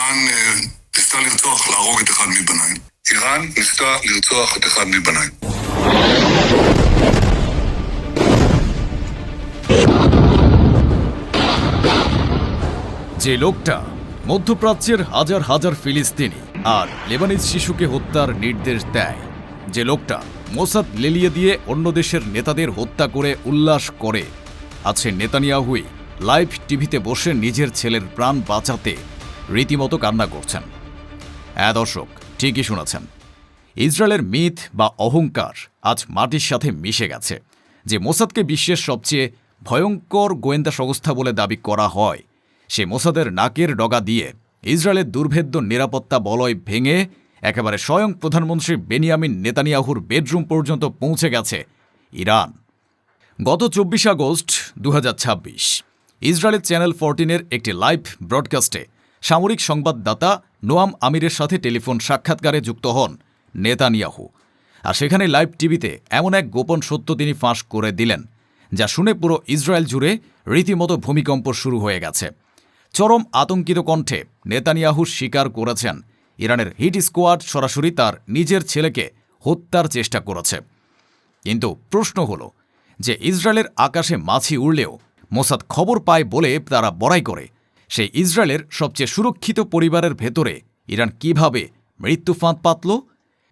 איראן ניסתה לרצוח, להרוג את אחד מבניי. איראן ניסתה לרצוח את אחד מבניי. যে লোকটা মধ্যপ্রাচ্যের হাজার হাজার ফিলিস্তিনি আর লেবানিজ শিশুকে হত্যার নির্দেশ দেয়, যে লোকটা মোসাদ লেলিয়ে দিয়ে অন্য দেশের নেতাদের হত্যা করে উল্লাস করে, আছে নেতানিয়াহুই লাইভ টিভিতে বসে নিজের ছেলের প্রাণ বাঁচাতে রীতিমতো কান্না করছেন। হ্যাঁ দর্শক, ঠিকই শুনেছেন, ইসরায়েলের মিথ বা অহংকার আজ মাটির সাথে মিশে গেছে। যে মোসাদকে বিশ্বের সবচেয়ে ভয়ঙ্কর গোয়েন্দা সংস্থা বলে দাবি করা হয়, সে মোসাদের নাকের ডগা দিয়ে ইসরায়েলের দুর্ভেদ্য নিরাপত্তা বলয় ভেঙে একেবারে স্বয়ং প্রধানমন্ত্রী বেনিয়ামিন নেতানিয়াহুর বেডরুম পর্যন্ত পৌঁছে গেছে ইরান। গত 24 আগস্ট 2026 ইসরায়েলের চ্যানেল 14-এর একটি লাইভ ব্রডকাস্টে সামরিক সংবাদদাতা নোয়াম আমিরের সাথে টেলিফোন সাক্ষাৎকারে যুক্ত হন নেতানিয়াহু। আর সেখানে লাইভ টিভিতে এমন এক গোপন সত্য তিনি ফাঁস করে দিলেন, যা শুনে পুরো ইসরায়েল জুড়ে রীতিমতো ভূমিকম্প শুরু হয়ে গেছে। চরম আতঙ্কিত কণ্ঠে নেতানিয়াহু স্বীকার করেছেন ইরানের হিট স্কোয়াড সরাসরি তার নিজের ছেলেকে হত্যার চেষ্টা করেছে। কিন্তু প্রশ্ন হল যে ইসরায়েলের আকাশে মাছি উড়লেও মোসাদ খবর পায় বলে তারা বড়াই করে, সেই ইসরায়েলের সবচেয়ে সুরক্ষিত পরিবারের ভেতরে ইরান কিভাবে মৃত্যু ফাঁদ পাতল?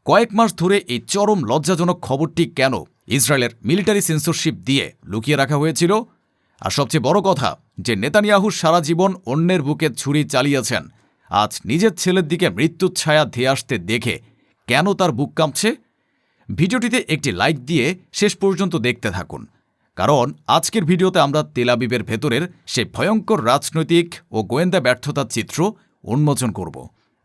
কয়েক মাস ধরে এই চরম লজ্জাজনক খবরটি কেন ইসরায়েলের মিলিটারি সেন্সরশিপ দিয়ে লুকিয়ে রাখা হয়েছিল? আর সবচেয়ে বড় কথা, যে নেতানিয়াহু সারা জীবন অন্যের বুকে ছুরি চালিয়েছেন, আজ নিজের ছেলের দিকে মৃত্যুর ছায়া ধেয়ে আসতে দেখে কেন তার বুক কাঁপছে? ভিডিওটিতে একটি লাইক দিয়ে শেষ পর্যন্ত দেখতে থাকুন, কারণ আজকের ভিডিওতে আমরা তেল আবিবের ভেতরের সেই ভয়ঙ্কর রাজনৈতিক ও গোয়েন্দা ব্যর্থতার চিত্র উন্মোচন করব,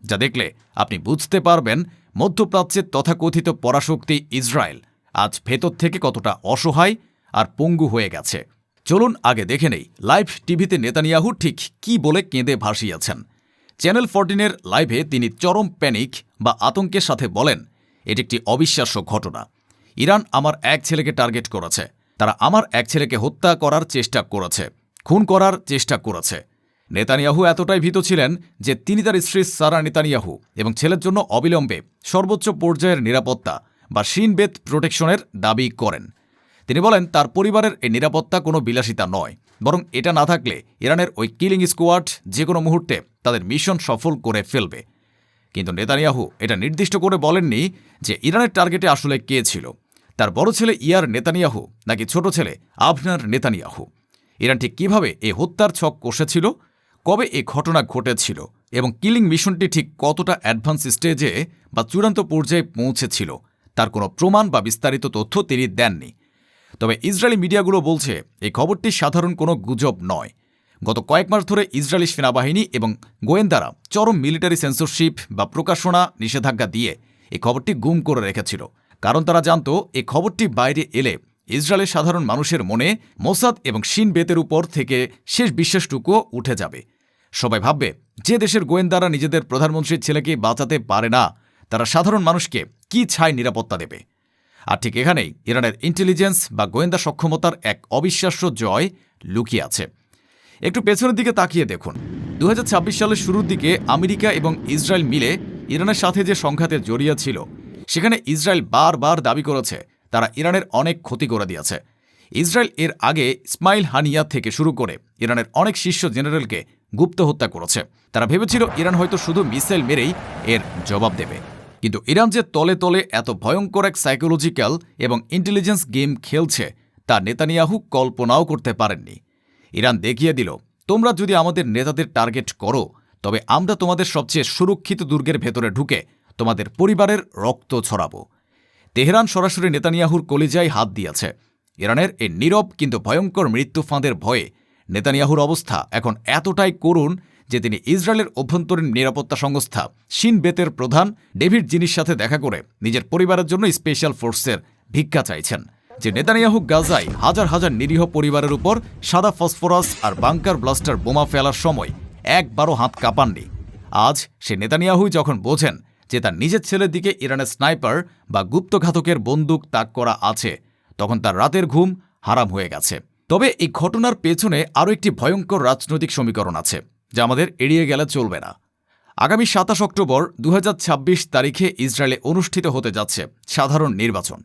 যা দেখলে আপনি বুঝতে পারবেন মধ্যপ্রাচ্যের তথাকথিত পরাশক্তি ইসরায়েল আজ ভেতর থেকে কতটা অসহায় আর পঙ্গু হয়ে গেছে। চলুন আগে দেখে নেই লাইভ টিভিতে নেতানিয়াহু ঠিক কি বলে কেঁদে ভাসিয়েছেন। চ্যানেল 14-এর লাইভে তিনি চরম প্যানিক বা আতঙ্কের সাথে বলেন, এটি একটি অবিশ্বাস্য ঘটনা। ইরান আমার এক ছেলেকে টার্গেট করেছে, তারা আমার এক ছেলেকে হত্যা করার চেষ্টা করেছে, খুন করার চেষ্টা করেছে। নেতানিয়াহু এতটাই ভীত ছিলেন যে তিনি তার স্ত্রী সারা নেতানিয়াহু এবং ছেলের জন্য অবিলম্বে সর্বোচ্চ পর্যায়ের নিরাপত্তা বা শিন বেত প্রোটেকশনের দাবি করেন। তিনি বলেন তার পরিবারের এই নিরাপত্তা কোনো বিলাসিতা নয়, বরং এটা না থাকলে ইরানের ওই কিলিং স্কোয়াড যে কোনো মুহূর্তে তাদের মিশন সফল করে ফেলবে। কিন্তু নেতানিয়াহু এটা নির্দিষ্ট করে বলেননি যে ইরানের টার্গেটে আসলে কে ছিল, তার বড় ছেলে ইয়ার নেতানিয়াহু নাকি ছোট ছেলে আবনার নেতানিয়াহু। ইরান ঠিক কীভাবে এই হত্যার ছক কষেছিল, কবে এ ঘটনা ঘটেছিল এবং কিলিং মিশনটি ঠিক কতটা অ্যাডভান্স স্টেজে বা চূড়ান্ত পর্যায়ে পৌঁছেছিল, তার কোনো প্রমাণ বা বিস্তারিত তথ্য তিনি দেননি। তবে ইসরায়েলি মিডিয়াগুলো বলছে এই খবরটি সাধারণ কোনো গুজব নয়। গত কয়েক মাস ধরে ইসরায়েলি সেনাবাহিনী এবং গোয়েন্দারা চরম মিলিটারি সেন্সরশিপ বা প্রকাশনা নিষেধাজ্ঞা দিয়ে এই খবরটি গুম করে রেখেছিল, কারণ তারা জানত এই খবরটি বাইরে এলে ইসরায়েলের সাধারণ মানুষের মনে মোসাদ এবং শিন বেতের উপর থেকে শেষ বিশ্বাসটুকুও উঠে যাবে। সবাই ভাববে, যে দেশের গোয়েন্দারা নিজেদের প্রধানমন্ত্রীর ছেলেকে বাঁচাতে পারে না, তারা সাধারণ মানুষকে কি ছাই নিরাপত্তা দেবে? আর ঠিক এখানেই ইরানের ইন্টেলিজেন্স বা গোয়েন্দা সক্ষমতার এক অবিশ্বাস্য জয় লুকিয়ে আছে। একটু পেছনের দিকে তাকিয়ে দেখুন, 2026 সালের শুরুর দিকে আমেরিকা এবং ইসরায়েল মিলে ইরানের সাথে যে সংঘাতে জড়িয়ে ছিল, সেখানে ইসরায়েল বারবার দাবি করেছে তারা ইরানের অনেক ক্ষতি করে দিয়েছে। ইসরায়েল এর আগে ইসমাইল হানিয়া থেকে শুরু করে ইরানের অনেক শীর্ষ জেনারেলকে গুপ্ত হত্যা করেছে। তারা ভেবেছিল ইরান হয়তো শুধু মিসাইল মেরেই এর জবাব দেবে। কিন্তু ইরান যে তলে তলে এত ভয়ঙ্কর এক সাইকোলজিক্যাল এবং ইন্টেলিজেন্স গেম খেলছে, তা নেতানিয়াহু কল্পনাও করতে পারেননি। ইরান দেখিয়ে দিল, তোমরা যদি আমাদের নেতাদের টার্গেট করো, তবে আমরা তোমাদের সবচেয়ে সুরক্ষিত দুর্গের ভেতরে ঢুকে তোমাদের পরিবারের রক্ত ছড়াবো। তেহরান সরাসরি নেতানিয়াহুর কলিজায় হাত দিয়েছে। ইরানের এই নীরব কিন্তু ভয়ঙ্কর মৃত্যু ফাঁদের ভয়ে নেতানিয়াহুর অবস্থা এখন এতটাই করুণ যে তিনি ইসরায়েলের অভ্যন্তরীণ নিরাপত্তা সংস্থা শিন বেতের প্রধান ডেভিড জিনির সাথে দেখা করে নিজের পরিবারের জন্য স্পেশাল ফোর্সের ভিক্ষা চাইছেন। যে নেতানিয়াহু গাজায় হাজার হাজার নিরীহ পরিবারের উপর সাদা ফসফরাস আর বাংকার ব্লাস্টার বোমা ফেলার সময় একবারও হাত কাঁপাননি, আজ সে নেতানিয়াহুই যখন বোঝেন যে তার নিজের ছেলের দিকে ইরানের স্নাইপার বা গুপ্তঘাতকের বন্দুক তাক করা আছে, তখন তার রাতের ঘুম হারাম হয়ে গেছে। তবে এই ঘটনার পেছনে আরও একটি ভয়ঙ্কর রাজনৈতিক সমীকরণ আছে, যা আমাদের এড়িয়ে গেলে চলবে না। আগামী ২৭ অক্টোবর ২০২৬ তারিখে ইসরায়েলে অনুষ্ঠিত হতে যাচ্ছে সাধারণ নির্বাচন।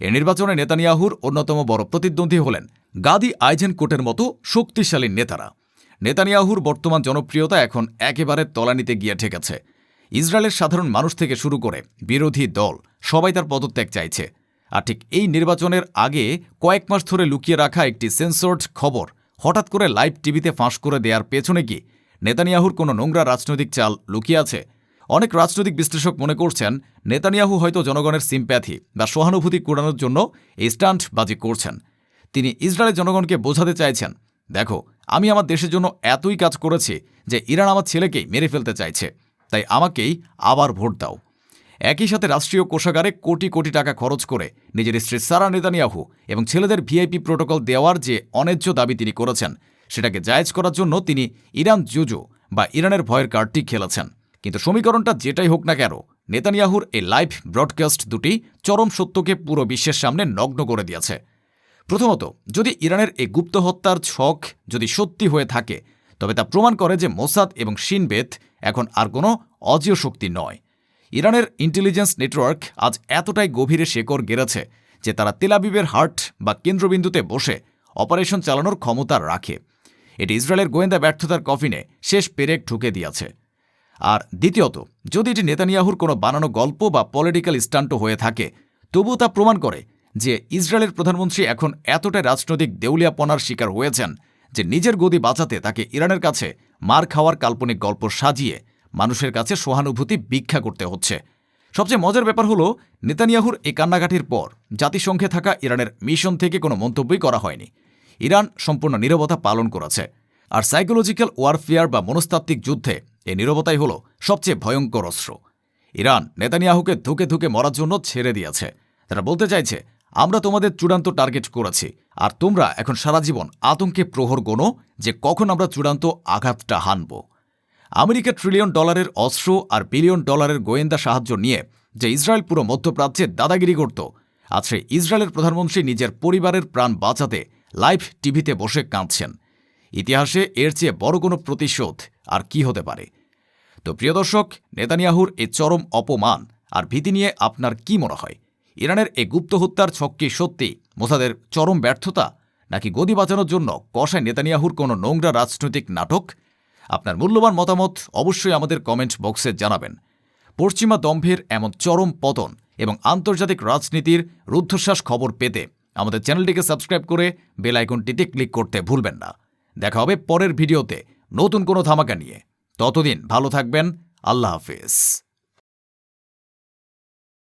এই নির্বাচনে নেতানিয়াহুর অন্যতম বড় প্রতিদ্বন্দ্বী হলেন গাদি আইজেনকোটের মতো শক্তিশালী নেতারা। নেতানিয়াহুর বর্তমান জনপ্রিয়তা এখন একেবারে তলানিতে গিয়ে ঠেকেছে। ইসরায়েলের সাধারণ মানুষ থেকে শুরু করে বিরোধী দল সবাই তার পদত্যাগ চাইছে। আর ঠিক এই নির্বাচনের আগে কয়েক মাস ধরে লুকিয়ে রাখা একটি সেন্সর্ড খবর হঠাৎ করে লাইভ টিভিতে ফাঁস করে দেওয়ার পেছনে কি নেতানিয়াহুর কোনো নোংরা রাজনৈতিক চাল লুকিয়ে আছে? অনেক রাজনৈতিক বিশ্লেষক মনে করছেন নেতানিয়াহু হয়তো জনগণের সিম্প্যাথি বা সহানুভূতি কুড়ানোর জন্য এই স্টান্টবাজি করছেন। তিনি ইসরায়েলের জনগণকে বোঝাতে চাইছেন, দেখো, আমি আমার দেশের জন্য এতই কাজ করেছি যে ইরান আমার ছেলেকেই মেরে ফেলতে চাইছে, তাই আমাকেই আবার ভোট দাও। একই সাথে রাষ্ট্রীয় কোষাগারে কোটি কোটি টাকা খরচ করে নিজের স্ত্রী সারা নেতানিয়াহু এবং ছেলেদের ভিআইপি প্রোটোকল দেওয়ার যে অন্যায্য দাবি তিনি করেছেন, সেটাকে জায়েজ করার জন্য তিনি ইরান জুজু বা ইরানের ভয়ের কার্ডটি খেলেছেন। কিন্তু সমীকরণটা যেটাই হোক না কেন, নেতানিয়াহুর এই লাইভ ব্রডকাস্ট দুটি চরম সত্যকে পুরো বিশ্বের সামনে নগ্ন করে দিয়েছে। প্রথমত, যদি ইরানের এই গুপ্ত হত্যার ছক যদি সত্যি হয়ে থাকে, তবে তা প্রমাণ করে যে মোসাদ এবং শিন বেত এখন আর কোনো অজেয় শক্তি নয়। ইরানের ইন্টেলিজেন্স নেটওয়ার্ক আজ এতটাই গভীরে শেকড় গেড়েছে যে তারা তেল আবিবের হার্ট বা কেন্দ্রবিন্দুতে বসে অপারেশন চালানোর ক্ষমতা রাখে। এটি ইসরায়েলের গোয়েন্দা ব্যর্থতার কফিনে শেষ পেরেক ঢুকে দিয়েছে। আর দ্বিতীয়ত, যদি এটি নেতানিয়াহুর কোনো বানানো গল্প বা পলিটিক্যাল স্টান্টও হয়ে থাকে, তবুও তা প্রমাণ করে যে ইসরায়েলের প্রধানমন্ত্রী এখন এতটাই রাজনৈতিক দেউলিয়াপনার শিকার হয়েছেন যে নিজের গদি বাঁচাতে তাকে ইরানের কাছে মার খাওয়ার কাল্পনিক গল্প সাজিয়ে মানুষের কাছে সহানুভূতি ভিক্ষা করতে হচ্ছে। সবচেয়ে মজার ব্যাপার হলো, নেতানিয়াহুর এই কান্নাকাটির পর জাতিসংঘে থাকা ইরানের মিশন থেকে কোনো মন্তব্যই করা হয়নি। ইরান সম্পূর্ণ নীরবতা পালন করেছে। আর সাইকোলজিক্যাল ওয়ারফেয়ার বা মনস্তাত্ত্বিক যুদ্ধে এই নীরবতাই হলো সবচেয়ে ভয়ঙ্কর অস্ত্র। ইরান নেতানিয়াহুকে ধুকে ধুকে মরার জন্য ছেড়ে দিয়েছে। তারা বলতে চাইছে, আমরা তোমাদের চূড়ান্ত টার্গেট করেছি, আর তোমরা এখন সারা জীবন আতঙ্কে প্রহর গোনো যে কখন আমরা চূড়ান্ত আঘাতটা হানব। আমেরিকা $1 ট্রিলিয়ন অস্ত্র আর $1 বিলিয়ন গোয়েন্দা সাহায্য নিয়ে যে ইসরায়েল পুরো মধ্যপ্রাচ্যে দাদাগিরি করত, আজ সেই ইসরায়েলের প্রধানমন্ত্রী নিজের পরিবারের প্রাণ বাঁচাতে লাইভ টিভিতে বসে কাঁদছেন। ইতিহাসে এর চেয়ে বড় কোনো প্রতিশোধ আর কি হতে পারে? তো প্রিয় দর্শক, নেতানিয়াহুর এই চরম অপমান আর ভীতি নিয়ে আপনার কি মনে হয়? ইরানের এই গুপ্ত হত্যার ছক কি সত্যি মোসাদের চরম ব্যর্থতা, নাকি গদি বাঁচানোর জন্য কষায় নেতানিয়াহুর কোনো নোংরা রাজনৈতিক নাটক? আপনার মূল্যবান মতামত অবশ্যই আমাদের কমেন্ট বক্সে জানাবেন। পশ্চিমা দম্ভের এমন চরম পতন এবং আন্তর্জাতিক রাজনীতির রুদ্ধশ্বাস খবর পেতে আমাদের চ্যানেলটিকে সাবস্ক্রাইব করে বেল আইকনটিতে ক্লিক করতে ভুলবেন না। দেখা হবে পরের ভিডিওতে নতুন কোনো ধামাকা নিয়ে। ততদিন ভালো থাকবেন। আল্লাহ হাফেজ।